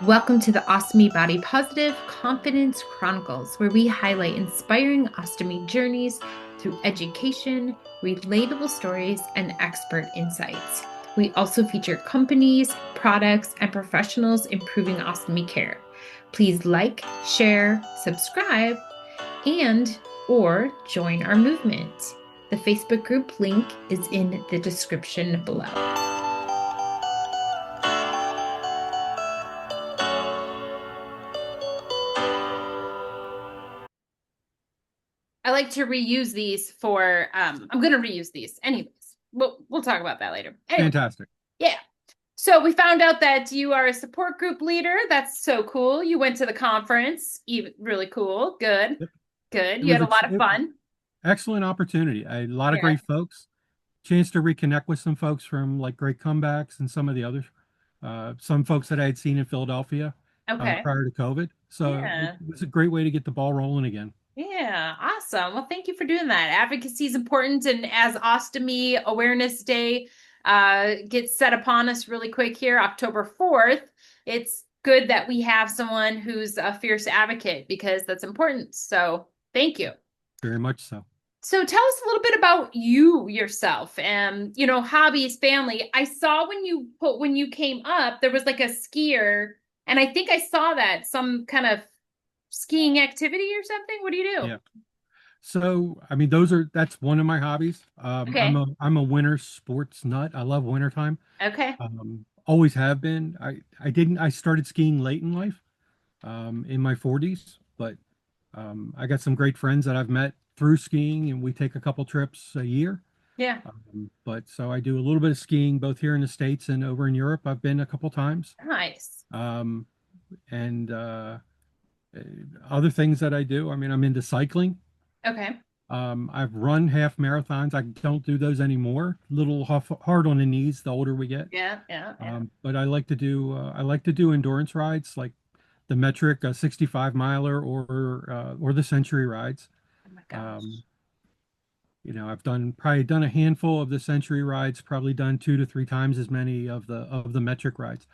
Welcome to the Ostomy Body Positive Confidence Chronicles, where we highlight inspiring ostomy journeys through education, relatable stories, and expert insights. We also feature companies, products, and professionals improving ostomy care. Please like, share, subscribe, and or join our movement. The Facebook group link is in the description below. I like to reuse these for I'm gonna reuse these anyways. We'll talk about that later. Anyway, Fantastic. yeah. So we found out that you are a support group leader. That's so cool. You went to the conference. Even really cool. Good. Yep. Good. It You was had a lot of fun. excellent opportunity. A lot of Yeah. great folks. Chance to reconnect with some folks from like Great Comebacks and some of the others. Some folks that I had seen in Philadelphia Okay. prior to COVID. So it Yeah. was a great way to get the ball rolling again. Yeah, awesome. Well, thank you for doing that. Advocacy is important, and as Ostomy Awareness Day gets set upon us really quick here, October 4th, it's good that we have someone who's a fierce advocate because that's important. So, thank you. Very much so. So, tell us a little bit about you yourself and, hobbies, family. I saw when you came up, there was like a skier, and I think I saw that some kind of skiing activity or something. What do you do? Yeah. So I mean, that's one of my hobbies. Okay. I'm a winter sports nut. I love wintertime. Okay. Always have been. I started skiing late in life, in my 40s, but I got some great friends that I've met through skiing, and we take a couple trips a year. Yeah. But so I do a little bit of skiing both here in the States and over in Europe. I've been a couple times. Nice. Um, and uh, Other things that I do, I mean, I'm into cycling. Okay. I've run half marathons. I don't do those anymore. A little hard on the knees the older we get. Yeah. Yeah. Yeah. But I like to do endurance rides like the metric 65 miler or the century rides. Oh my Um, gosh. I've probably done a handful of the century rides, probably done 2 to 3 times as many of the metric rides.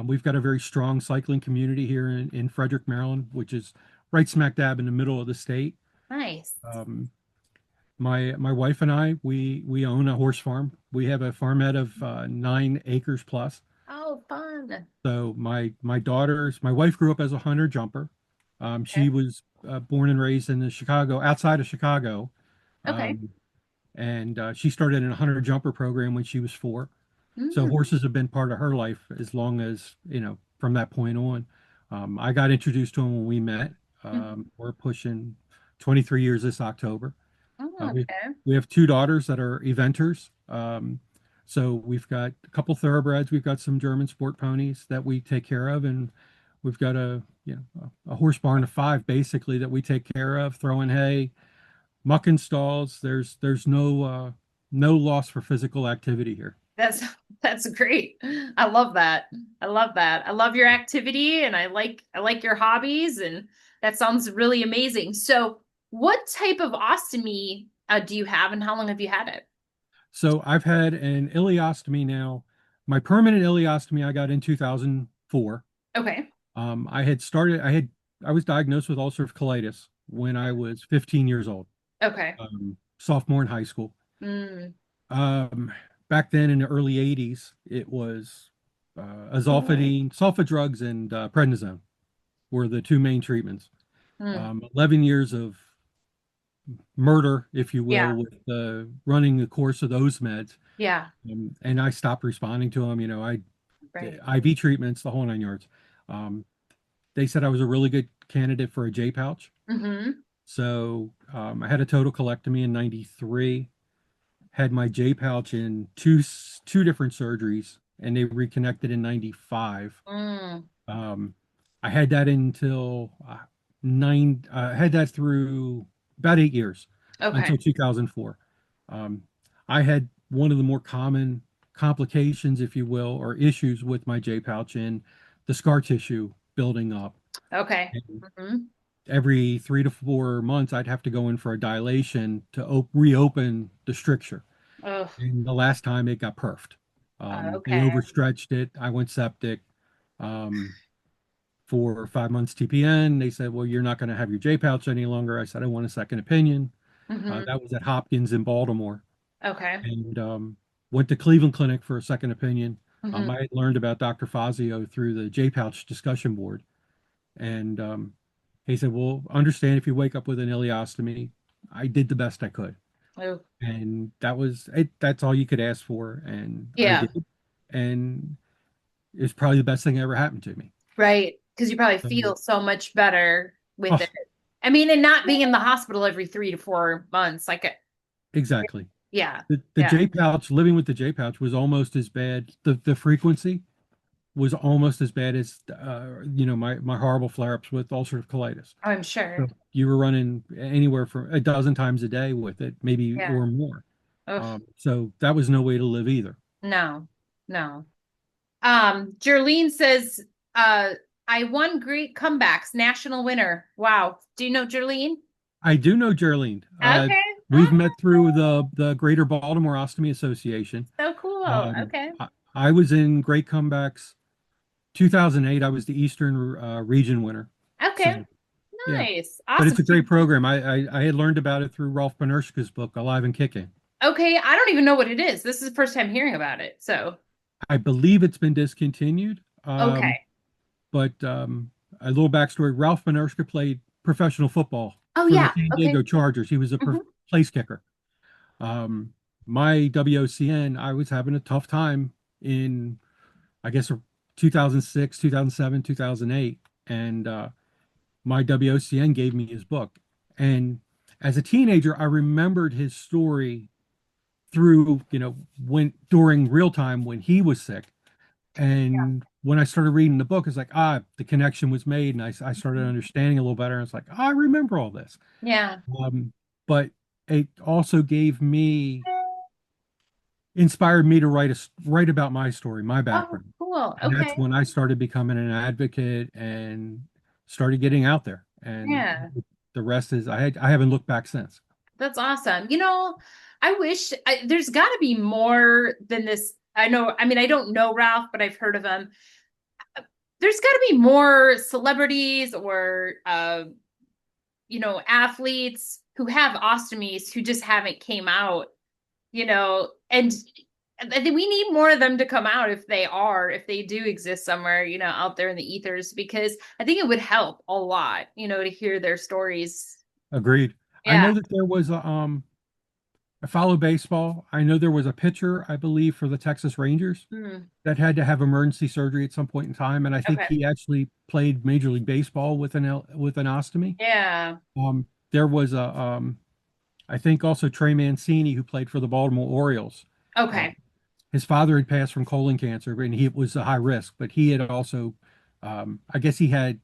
We've got a very strong cycling community here in Frederick, Maryland, which is right smack dab in the middle of the state. Nice. Um, my wife and I, we own a horse farm. We have a farmette of 9 acres plus. Oh, fun. So my wife grew up as a hunter jumper. Okay. She was born and raised in the outside of Chicago. Okay. Um, and She started in a hunter jumper program when she was 4. So Mm. horses have been part of her life as long as, from that point on. I got introduced to them when we met. Mhm. We're pushing 23 years this October. Oh, Uh, we okay. we have 2 daughters that are eventers. So we've got a couple thoroughbreds. We've got some German sport ponies that we take care of, and we've got a horse barn of 5 basically that we take care of, throwing hay, mucking stalls. There's no loss for physical activity here. That's that's great. I love that. I love that. I love your activity and I like your hobbies and that sounds really amazing. So, what type of ostomy do you have and how long have you had it? So I've had an ileostomy now. My permanent ileostomy I got in 2004. Okay. I had started, I was diagnosed with ulcerative colitis when I was 15 years old, Okay. sophomore in high school. Mm. Um, Back then in the early 80s, it was azolfidine, sulfa drugs, and prednisone were the 2 main treatments. Mm. 11 years of murder, if you will, Yeah. with running the course of those meds. Yeah. And I stopped responding to them. Right. IV treatments, the whole 9 yards. Um, they said I was a really good candidate for a J pouch. Mm-hmm. So I had a total colectomy in '93, had my J pouch in two different surgeries, and they reconnected in '95. Mm. Um, I had that until had that through about 8 years Okay. until 2004. Um, I had one of the more common complications, if you will, or issues with my J pouch in the scar tissue building up. Okay. And Mm-hmm. every 3 to 4 months, I'd have to go in for a dilation to reopen the stricture. Oh, And the last time it got perfed. They okay. overstretched it. I went septic. Um, for 5 months TPN. They said, well, you're not going to have your J pouch any longer. I said, I want a second opinion. Hmm. That was at Hopkins in Baltimore, Okay. and went to Cleveland Clinic for a second opinion. Hmm. I had learned about Dr. Fazio through the J pouch discussion board, and he said, well, understand if you wake up with an ileostomy. I did the best I could, Oh, and that was it. That's all you could ask for, and I yeah. did, and it's probably the best thing that ever happened to me. Right. Because you probably So, feel so much better with it. oh, I mean, and not being in the hospital every 3 to 4 months. exactly. Yeah. The Yeah. J pouch, living with the J pouch was almost as bad. The frequency was almost as bad as my horrible flare-ups with ulcerative colitis. I'm sure. So you were running anywhere from a dozen times a day with it, maybe Yeah. or more. Ugh. So that was no way to live either. No, no. Jerlene says, I won great comebacks, national winner. Wow. Do you know Jerlene? I do know Geraldine. Okay. We've met through the Greater Baltimore Ostomy Association. So cool. Um, Okay. I was in Great Comebacks 2008. I was the Eastern region winner. Okay. So yeah, Nice. but Awesome. it's a great program. I had learned about it through Rolf Panershka's book, Alive and Kicking. Okay. I don't even know what it is. This is the first time hearing about it. So, I believe it's been discontinued. okay. But a little backstory: Ralph Panershka played professional football Oh, for the yeah. San Okay. Diego Chargers. He was a Hmm. place kicker. Um, my WOCN, I was having a tough time in, I guess, 2006, 2007, 2008, and my WOCN gave me his book. And as a teenager, I remembered his story through, when during real time when he was sick. And when I started reading the book, it's like, the connection was made, and I started understanding a little better. And it's like, I remember all this. Yeah. Um, but it also inspired me to write about my story, my Oh, background. cool. And that's Okay. when I started becoming an advocate and started getting out there. And Yeah. the rest is I haven't looked back since. That's awesome. I wish there's got to be more than this. I know, I mean, I don't know Ralph, but I've heard of him. There's got to be more celebrities or athletes who have ostomies who just haven't came out, and I think we need more of them to come out if they do exist somewhere, out there in the ethers, because I think it would help a lot, to hear their stories. Agreed. I Yeah. know that there was I follow baseball. I know there was a pitcher, I believe, for the Texas Rangers Mm, that had to have emergency surgery at some point in time, and I think okay. he actually played Major League Baseball with an ostomy. Yeah. There was I think also Trey Mancini who played for the Baltimore Orioles. Uh, Okay. his father had passed from colon cancer, and he was a high risk, but he had also, I guess he had.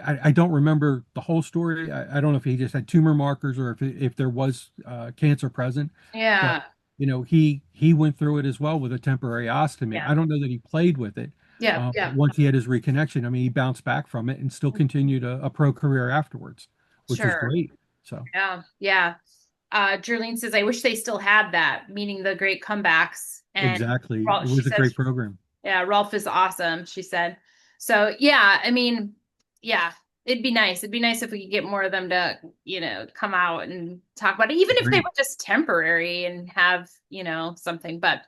I don't remember the whole story. I don't know if he just had tumor markers or if there was cancer present, but Yeah. he went through it as well with a temporary ostomy. Yeah. I don't know that he played with it. Yeah. But Yeah. once he had his reconnection, I mean, he bounced back from it and still continued a pro career afterwards, which was Sure. great. So Yeah. Yeah. Jerlene says, I wish they still had that, meaning the great comebacks. And exactly, it She was a great says, program. yeah, Rolf is awesome, she said. So, yeah, I mean, yeah, it'd be nice. It'd be nice if we could get more of them to, come out and talk about it, even if they Agreed. were just temporary and have, something. But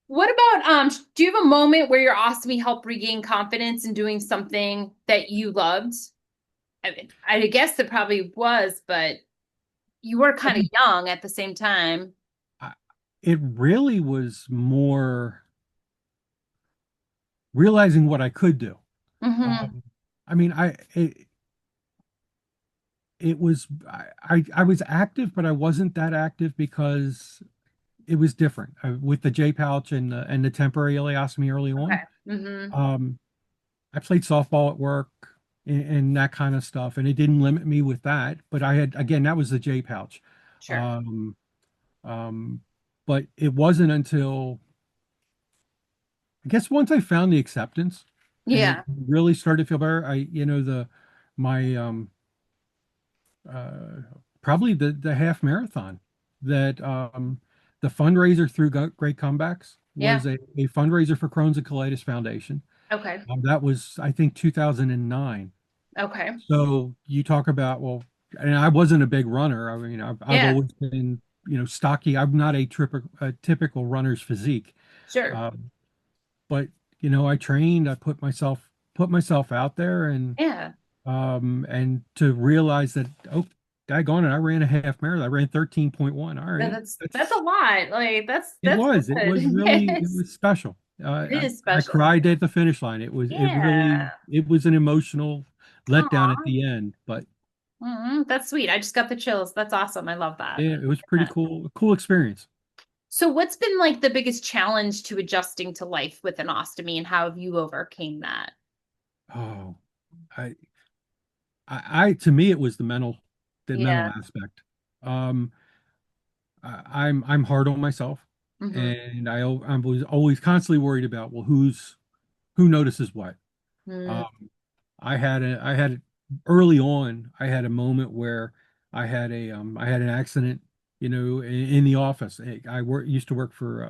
what about, do you have a moment where your ostomy helped regain confidence in doing something that you loved? I mean, I guess it probably was, but you were kind of young at the same time. I- It really was more realizing what I could do. Hmm. Um, I mean, it was I was active, but I wasn't that active because it was different with the J pouch and the temporary ileostomy early Okay. on. Hmm. Um, I played softball at work and that kind of stuff, and it didn't limit me with that. But I had again that was the J pouch. Sure. Um, um, but it wasn't until I guess once I found the acceptance and Yeah. really started to feel better, the my uh, probably the half marathon that the fundraiser through Great Comebacks Yeah. was a fundraiser for Crohn's and Colitis Foundation. Okay. That was, I think, 2009. Okay. So you talk about, well, and I wasn't a big runner. I mean, I've Yeah. always been, stocky. I'm not a typical runner's physique. Sure. Um, but I trained, I put myself out there, Yeah. and to realize that, oh, daggone it, I ran a half marathon. I ran 13.1. All Yeah, right. that's a lot. Like It that's was, it good. was really, it Yes. was special. It is I special. cried at the finish line. Yeah. It was an emotional letdown at Aw. the end, but That's sweet. I just got the chills. That's awesome. I love that. yeah, it was pretty cool, a cool experience. So what's been like the biggest challenge to adjusting to life with an ostomy and how have you overcame that? Oh, I, to me, it was the mental Yeah. aspect. Um, I'm hard on myself, Mm-hmm. and I was always constantly worried about, well, who notices what. Mm, Um, I had early on. I had a moment where I had an accident, in the office. Used to work for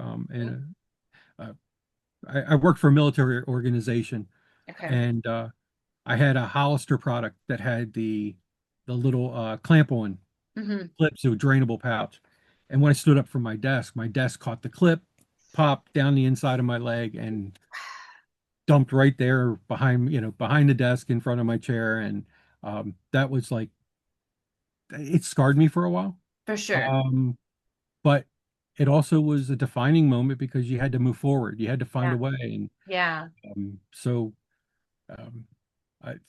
I worked for a military organization, okay. and I had a Hollister product that had the little clamp on Mm-hmm. clip, so drainable pouch. And when I stood up from my desk caught the clip, popped down the inside of my leg, and dumped right there behind the desk in front of my chair. And that was like, it scarred me for a while. For sure. Um, but it also was a defining moment because you had to move forward. You had to find Yeah. a way. And Yeah. so um,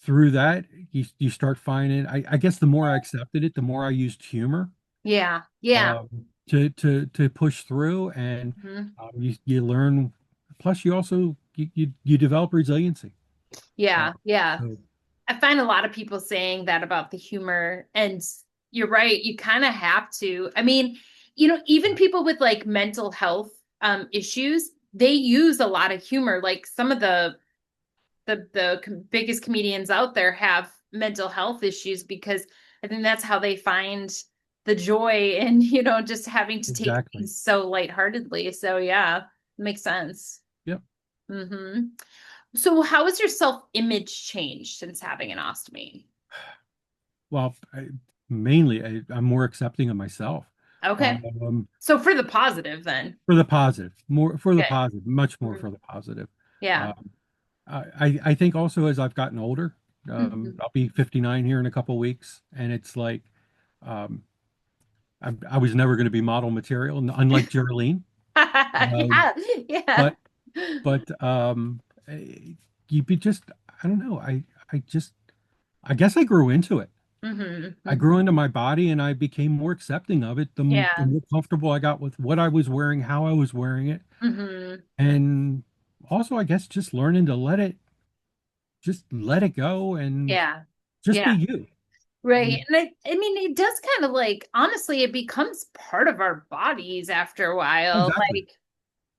through that, you start finding, I guess the more I accepted it, the more I used humor Yeah. Yeah. to push through. And Mhm. you learn. Plus, you also you develop resiliency. Yeah. Yeah. So I find a lot of people saying that about the humor, and you're right. You kind of have to. I mean, even people with like mental health issues, they use a lot of humor. Like some of the biggest comedians out there have mental health issues because I think that's how they find the joy in, just having to take exactly. things so lightheartedly. So yeah, makes sense. Yep. Hmm. So how has your self-image changed since having an ostomy? Well, mainly I'm more accepting of myself. Okay. Um, So for the positive then. for the positive, more for the Okay. positive, much more Mhm. for the positive. Yeah. Um, I think also as I've gotten older, Mhm. I'll be 59 here in a couple weeks, and it's like um, I was never going to be model material, unlike Geraldine. Um, Yeah. Yeah. but you be just, I don't know. I guess I grew into it. Hmm. I Hmm. grew into my body, and I became more accepting of it. The Yeah. more comfortable I got with what I was wearing, how I was wearing it, Hmm. and also, I guess, just learning to just let it go and Yeah. just be Yeah. you. Right. And And I mean, it does kind of like, honestly, it becomes part of our bodies after a while. exactly.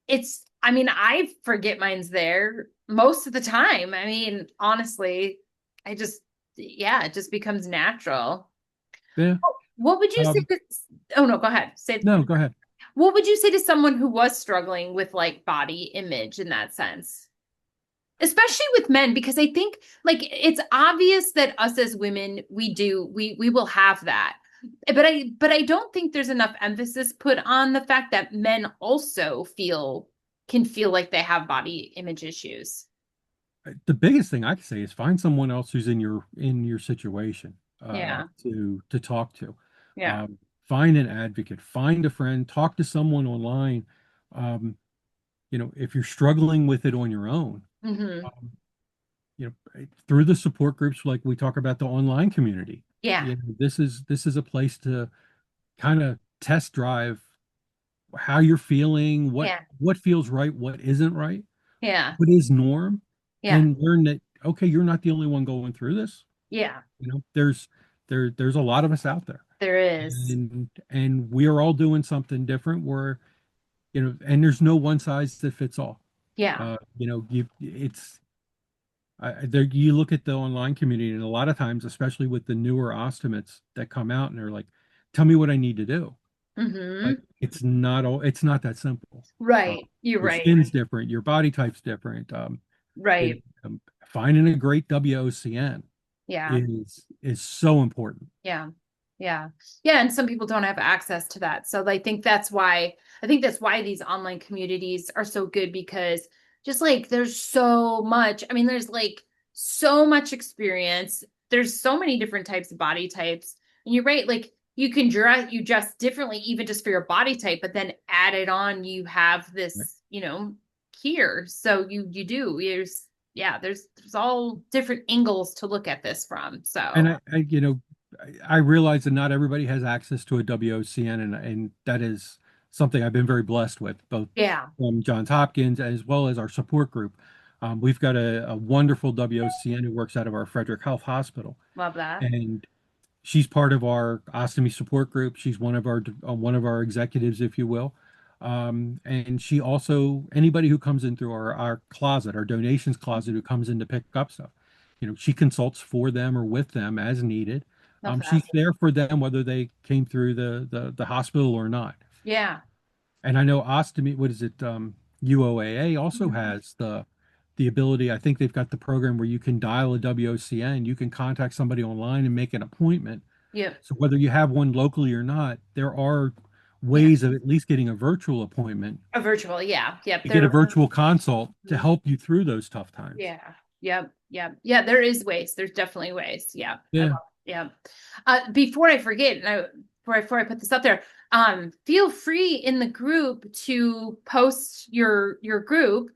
Like, I mean, I forget mine's there most of the time. I mean, honestly, yeah, it just becomes natural. Yeah. What would you say Um, to, oh no, go ahead. Say, no, go ahead. what would you say to someone who was struggling with like body image in that sense? Especially with men, because I think like it's obvious that us as women, we will have that. But I don't think there's enough emphasis put on the fact that men also can feel like they have body image issues. The biggest thing I can say is find someone else who's in your situation Yeah. to talk to. Yeah. Um, find an advocate, find a friend, talk to someone online. Um, if you're struggling with it on your own, Hmm. um, through the support groups, like we talk about the online community. Yeah. This is a place to kind of test drive how you're feeling, Yeah. what feels right, what isn't right, Yeah. what is norm, Yeah. and learn that, okay, you're not the only one going through this. Yeah. There's a lot of us out there, There is. and we are all doing something different. Where and there's no one size that fits all. Yeah. You it's there, you look at the online community, and a lot of times, especially with the newer ostomates that come out, and they're like, "Tell me what I need to do." But Hmm. it's not that simple. Uh, Right. You're your right. skin's different, your body type's different. Right. It, finding a great WOCN Yeah. is so important. Yeah. Yeah. Yeah. And some people don't have access to that. So I think that's why these online communities are so good because just like there's so much, I mean, there's like so much experience. There's so many different types of body types. And you're right, like you dress differently even just for your body type, but then add it on, you have this, here. So you do. There's all different angles to look at this from. And So I realize that not everybody has access to a WOCN, and that is something I've been very blessed with, both yeah. from Johns Hopkins as well as our support group. We've got a wonderful WOCN who works out of our Frederick Health Hospital, Love that. and she's part of our ostomy support group. She's one of our executives, if you will. And she also anybody who comes in through our closet, our donations closet, who comes in to pick up stuff, she consults for them or with them as needed. Love that. She's there for them whether they came through the hospital or not. Yeah. And I know ostomy, what is it? UOAA also Mhm. has the ability. I think they've got the program where you can dial a WOCN, you can contact somebody online and make an appointment. Yep. So whether you have one locally or not, there are Yeah. ways of at least getting a virtual appointment A virtual. Yeah. Yep. to get a virtual consult to Mhm. help you through those tough times. Yeah. Yep. Yep. Yeah. There is ways. There's definitely ways. Yeah. I love Yeah, it. Yeah. Before I forget, before I put this up there, feel free in the group to post your group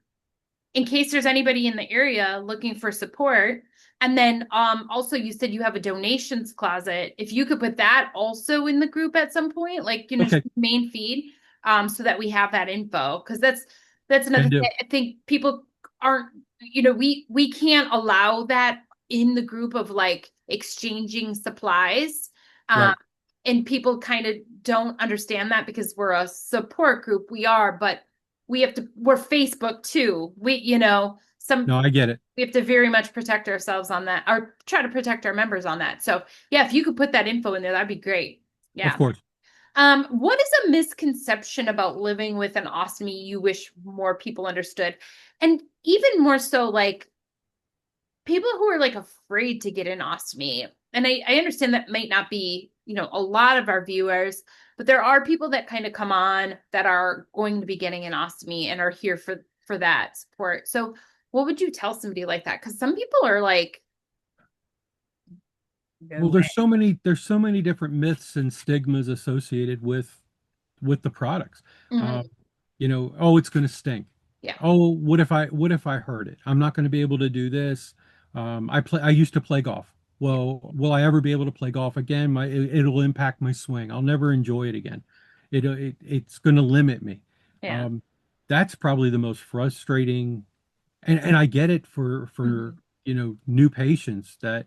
in case there's anybody in the area looking for support. And then also you said you have a donations closet. If you could put that also in the group at some point, like just okay, main feed, so that we have that info. Because that's another can thing. do. I think people aren't, we can't allow that in the group of like exchanging supplies. Um, Right. and people kind of don't understand that because we're a support group. We are, but we're Facebook too. No, I get it. We have to very much protect ourselves on that or try to protect our members on that. So yeah, if you could put that info in there, that'd be great. Of Yeah. course. What is a misconception about living with an ostomy you wish more people understood? And even more so, like people who are like afraid to get an ostomy. And I understand that might not be, a lot of our viewers, but there are people that kind of come on that are going to be getting an ostomy and are here for that support. So what would you tell somebody like that? Because some people are like, no Well, way. there's so many different myths and stigmas associated with the products. Um, Mhm. oh, it's going to stink. Yeah. Oh, what if I hurt it? I'm not going to be able to do this. I used to play golf. Yeah. Well, will I ever be able to play golf again? It'll impact my swing. I'll never enjoy it again. It's going to limit me. Yeah. Um, that's probably the most frustrating, and I get it for Mhm. new patients that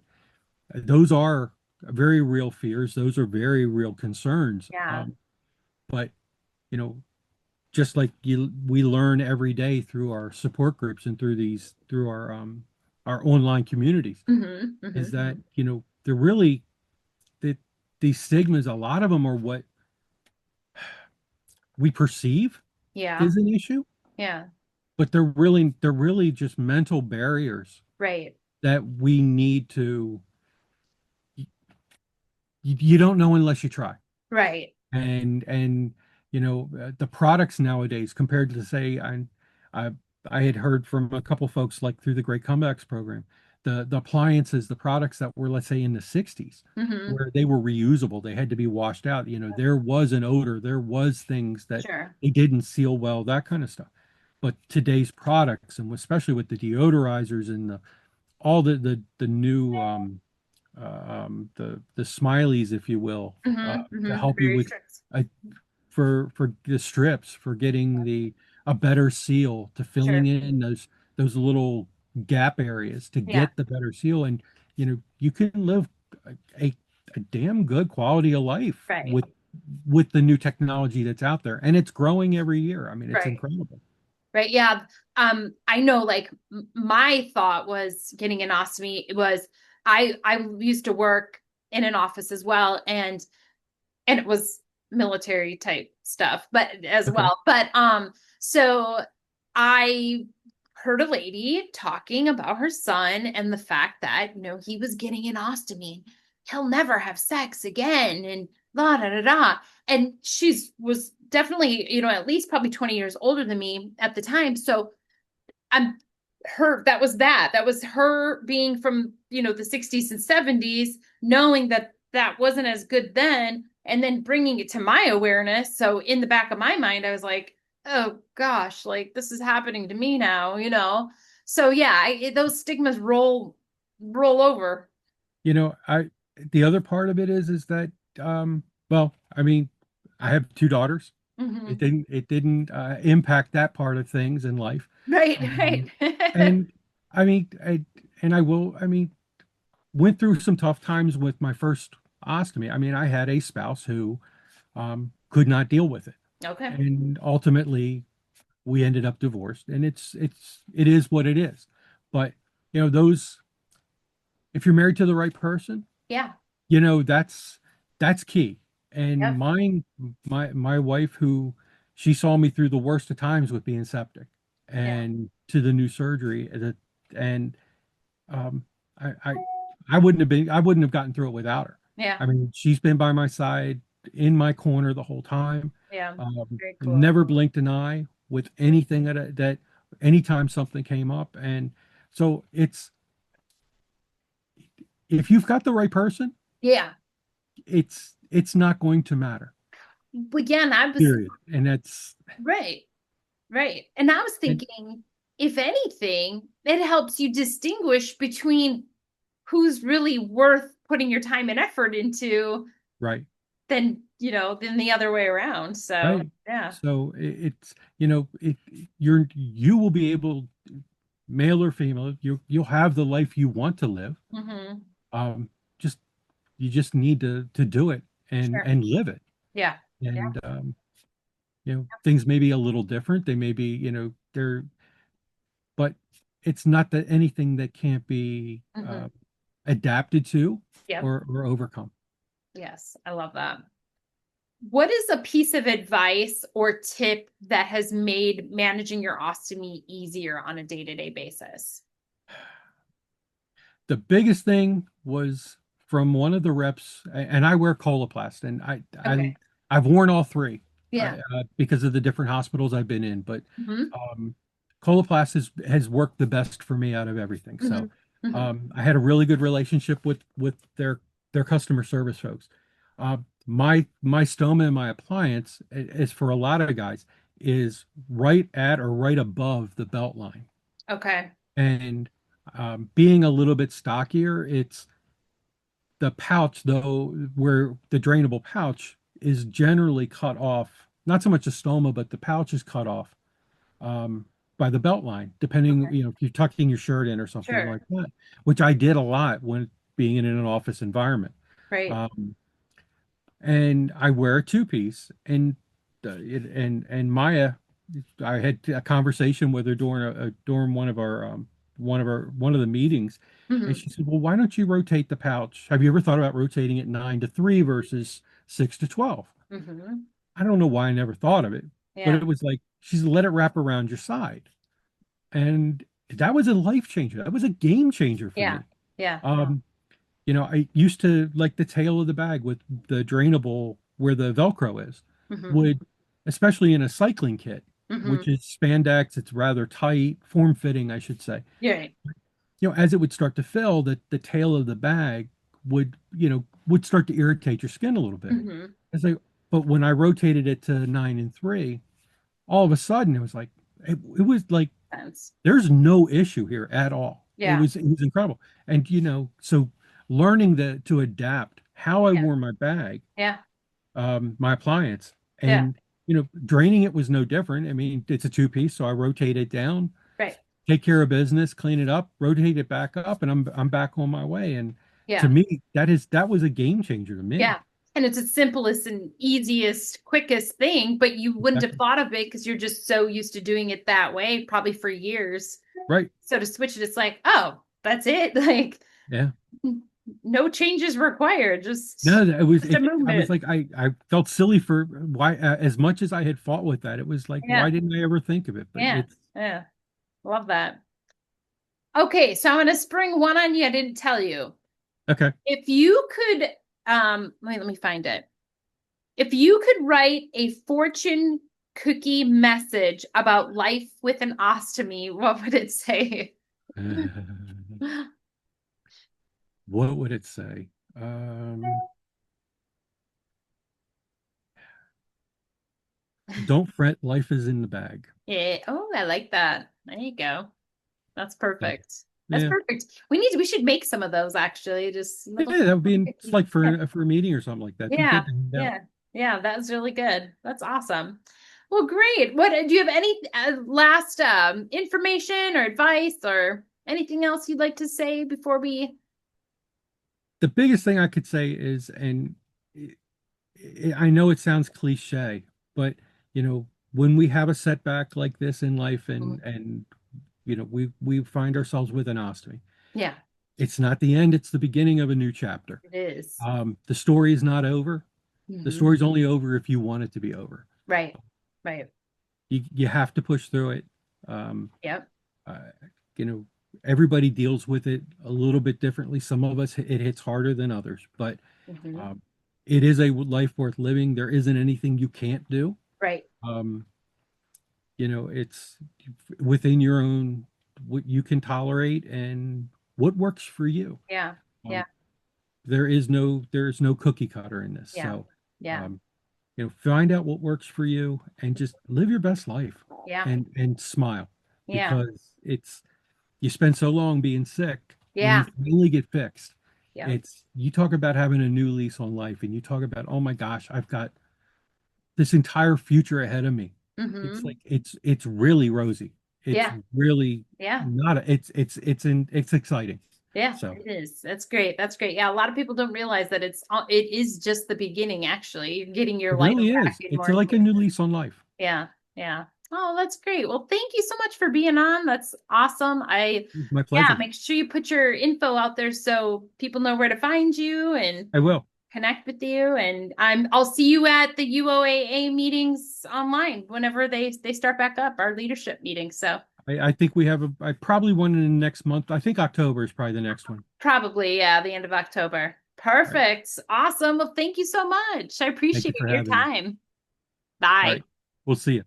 those are very real fears. Those are very real concerns. Yeah. But you know, just like we learn every day through our support groups and through our online communities, Hmm. is Hmm. that they're really that these stigmas. A lot of them are what we perceive Yeah. is an issue, Yeah. but they're really just mental barriers Right. that we need to. You don't know unless you try. Right. And the products nowadays compared to say I I had heard from a couple folks like through the Great Comebacks program, the appliances, the products that were, let's say, in the 60s, Hmm. where they were reusable, they had to be washed out, there was an odor, there was things that Sure. they didn't seal well, that kind of stuff. But today's products, and especially with the deodorizers and all the new the smileys, if you will, Hmm. to Hmm. help you Very with strict. uh, for the strips, for getting a better seal, to filling Sure. in those little gap areas to Yeah. get the better seal, and you can live a, a damn good quality of life Right. with the new technology that's out there, and it's growing every year. I mean, it's Right. incredible. Right. Yeah. I know like my thought was getting an ostomy was I used to work in an office as well and it was military type stuff, but as Okay. well. But so I heard a lady talking about her son and the fact that, he was getting an ostomy. He'll never have sex again and la da da da. And she's was definitely, at least probably 20 years older than me at the time. So I'm her that was her being from, the 60s and 70s, knowing that that wasn't as good then, and then bringing it to my awareness. So in the back of my mind, I was like, oh gosh, like this is happening to me now. So yeah, those stigmas roll over. I the other part of it is that well, I mean, I have two daughters. Hmm. It didn't impact that part of things in life. Right, Um, right. and I mean, I mean, went through some tough times with my first ostomy. I mean, I had a spouse who could not deal with it, Okay. and ultimately we ended up divorced. And it is what it is. But those, if you're married to the right person, Yeah. you know that's that's key. And Yep. my wife, who she saw me through the worst of times with being septic Yeah. and to the new surgery, and um I, I I wouldn't have gotten through it without her. Yeah. I mean, she's been by my side, in my corner the whole time. Yeah. Very cool. Never blinked an eye with anything that anytime something came up. And so it's, if you've got the right person, Yeah. it's not going to matter. Again, I was Period. And that's right. Right. And I was and, thinking, if anything, it helps you distinguish between who's really worth putting your time and effort into right, than the other way around. So, right. yeah. So it's you will be able, male or female, you'll have the life you want to live. Hmm. Um, just you just need to do it Sure. and live it. Yeah. Yeah. And things may be a little different. They may be, they're, but it's not that anything that can't be Hmm. adapted to Yep. or overcome. Yes. I love that. What is a piece of advice or tip that has made managing your ostomy easier on a day-to-day basis? The biggest thing was from one of the reps, and I wear Coloplast, and Okay. I've worn all three Yeah. because of the different hospitals I've been in. But Hmm. um, Coloplast has worked the best for me out of everything. Hmm. So Hmm. I had a really good relationship with their customer service folks. My stoma and my appliance is, for a lot of guys, is right at or right above the belt line. Okay. And being a little bit stockier, it's the pouch, though, where the drainable pouch is generally cut off. Not so much the stoma, but the pouch is cut off um, by the belt line, depending, Okay. if you're tucking your shirt in or something Sure. like that, which I did a lot when being in an office environment. Right. Um, and I wear a two-piece, and Maya, I had a conversation with her during one of the meetings, and Hmm. she said, "Well, why don't you rotate the pouch? Have you ever thought about rotating it 9 to 3 versus 6 to 12?" Hmm. I don't know why I never thought of it, but Yeah. it was like she's let it wrap around your side, and that was a life changer. That was a game changer for Yeah. me. Yeah. Um, I used to like the tail of the bag with the drainable where the Velcro is, Hmm. would, especially in a cycling kit, Hmm. which is spandex, it's rather tight, form fitting, I should say. You're right. As it would start to fill, the tail of the bag would start to irritate your skin a little bit. Hmm. It's like, but when I rotated it to 9 and 3, all of a sudden it was like Sense. there's no issue here at all. Yeah. It was incredible. And so learning to adapt how I Yeah. wore my bag, Yeah. my appliance, Yeah. and draining it was no different. I mean, it's a two-piece, so I rotate it down, Right. take care of business, clean it up, rotate it back up, and I'm back on my way. And to Yeah. me, that was a game changer to me. Yeah. And it's the simplest and easiest, quickest thing, but you wouldn't have Exactly. thought of it because you're just so used to doing it that way, probably for years. Right. So to switch it, it's like, oh, that's it. Like Yeah. no changes required, No, just a I was movement. like, I felt silly for why, as much as I had fought with that, it was like, Yeah. why didn't I ever think of it? But Yeah. it's Yeah. Love that. Okay, so I'm gonna spring one on you. I didn't tell you. Okay. If you could, let me find it. If you could write a fortune cookie message about life with an ostomy, what would it say? What would it say? Um, don't fret, life is in the bag. Yeah. Oh, I like that. There you go. That's So, perfect. That's yeah. perfect. We should make some of those actually. Just little Yeah, that would be it's cookies. like for a meeting or something like that. Be Yeah. good to hand out. Yeah. Yeah. That's really good. That's awesome. Well, great. What do you have any last information or advice or anything else you'd like to say before we? The biggest thing I could say is, and I know it sounds cliche, but when we have a setback like this in life, and we find ourselves with an ostomy, Yeah, it's not the end, it's the beginning of a new chapter. it is. The story is not over. The Hmm. story's only over if you want it to be over. Right. Right. You have to push through it. Um, Yep. uh, you know, everybody deals with it a little bit differently. Some of us it hits harder than others, but Hmm. um, it is a life worth living. There isn't anything you can't do. Right. Um, it's within your own what you can tolerate and what works for you. Yeah. Yeah. Um, there is no cookie cutter in this. Yeah. So, Yeah. um, find out what works for you and just live your best life Yeah. and smile Yeah. because it's you spend so long being sick when you Yeah. finally get fixed. Yeah. It's you talk about having a new lease on life and you talk about, oh my gosh, I've got this entire future ahead of me. It's Hmm. like it's really rosy. It's Yeah. really Yeah. not it's exciting. Yeah, So it is. That's great. That's great. Yeah, a lot of people don't realize that it is just the beginning, actually. You're getting your it life really back is. in It's more like a ways. new lease on life. Yeah. Yeah. Oh, that's great. Well, thank you so much for being on. That's awesome. My Yeah, pleasure. make sure you put your info out there so people know where to find you and I will. connect with you. And I'll see you at the UOAA meetings online whenever they start back up, our leadership meetings. So I think we have I probably one in the next month. I think October is probably the next one. probably, yeah, the end of October. All right. Perfect. Awesome. Well, thank you so much. I Thank you appreciate for your having me. time. All Bye. right. We'll see you.